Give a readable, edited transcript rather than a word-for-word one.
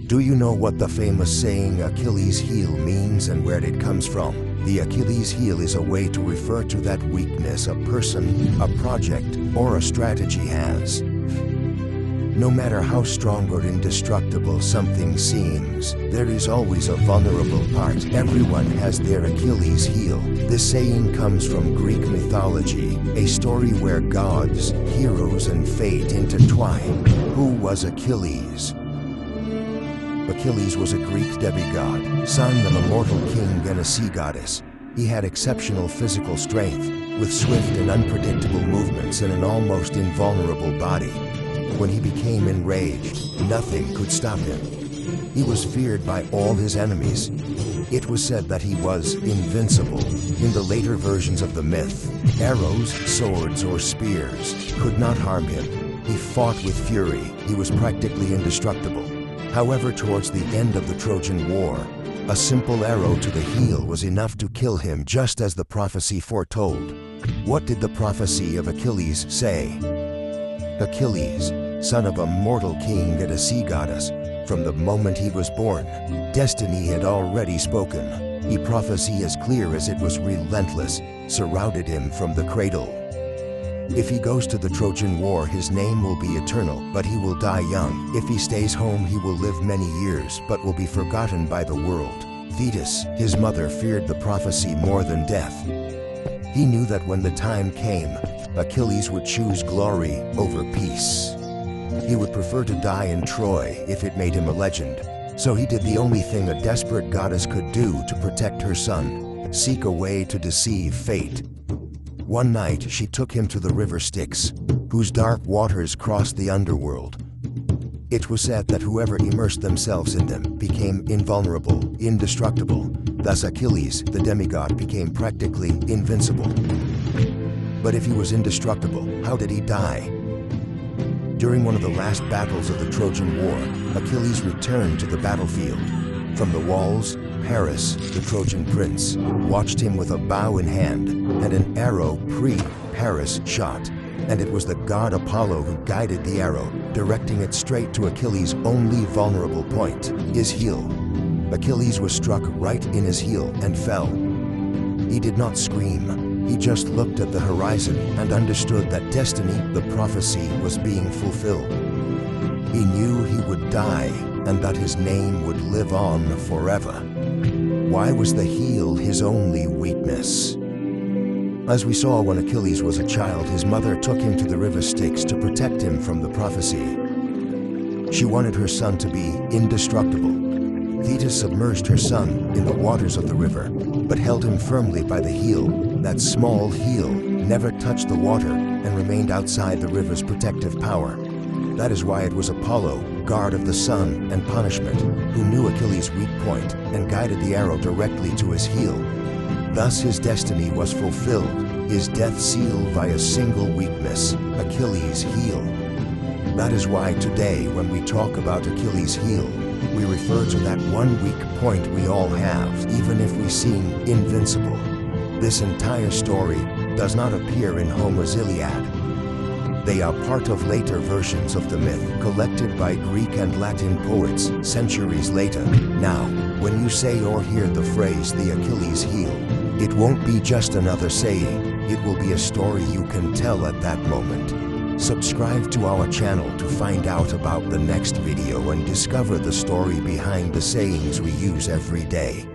Do you know what the famous saying Achilles heel means and where it comes from? The Achilles heel is a way to refer to that weakness a person, a project, or a strategy has. No matter how strong or indestructible something seems, there is always a vulnerable part. Everyone has their Achilles heel. This saying comes from Greek mythology, a story where gods, heroes, and fate intertwine. Who was Achilles? Achilles was a Greek demigod, son of a mortal king and a sea goddess. He had exceptional physical strength, with swift and unpredictable movements and an almost invulnerable body. When he became enraged, nothing could stop him. He was feared by all his enemies. It was said that he was invincible. In the later versions of the myth, arrows, swords, or spears could not harm him. He fought with fury. He was practically indestructible. However, towards the end of the Trojan War, a simple arrow to the heel was enough to kill him, just as the prophecy foretold. What did the prophecy of Achilles say? Achilles, son of a mortal king and a sea goddess, from the moment he was born, destiny had already spoken. A prophecy as clear as it was relentless surrounded him from the cradle. If he goes to the Trojan War, his name will be eternal, but he will die young. If he stays home, he will live many years, but will be forgotten by the world. Thetis, his mother, feared the prophecy more than death. He knew that when the time came, Achilles would choose glory over peace. He would prefer to die in Troy if it made him a legend. So he did the only thing a desperate goddess could do to protect her son: seek a way to deceive fate. One night, she took him to the river Styx, whose dark waters crossed the underworld. It was said that whoever immersed themselves in them became invulnerable, indestructible. Thus Achilles, the demigod, became practically invincible. But if he was indestructible, how did he die? During one of the last battles of the Trojan War, Achilles returned to the battlefield. From the walls, Paris, the Trojan prince, watched him with a bow in hand and an arrow Paris shot. And it was the god Apollo who guided the arrow, directing it straight to Achilles' only vulnerable point, his heel. Achilles was struck right in his heel and fell. He did not scream. He just looked at the horizon and understood that destiny, the prophecy, was being fulfilled. He knew he would die and that his name would live on forever. Why was the heel his only weakness? As we saw when Achilles was a child, his mother took him to the river Styx to protect him from the prophecy. She wanted her son to be indestructible. Thetis submerged her son in the waters of the river, but held him firmly by the heel. That small heel never touched the water and remained outside the river's protective power. That is why it was Apollo, guard of the sun and punishment, who knew Achilles' weak point and guided the arrow directly to his heel. Thus his destiny was fulfilled, his death sealed by a single weakness, Achilles' heel. That is why today, when we talk about Achilles' heel, we refer to that one weak point we all have, even if we seem invincible. This entire story does not appear in Homer's Iliad. They are part of later versions of the myth, collected by Greek and Latin poets centuries later. Now, when you say or hear the phrase the Achilles heel, it won't be just another saying. It will be a story you can tell at that moment. Subscribe to our channel to find out about the next video and discover the story behind the sayings we use every day.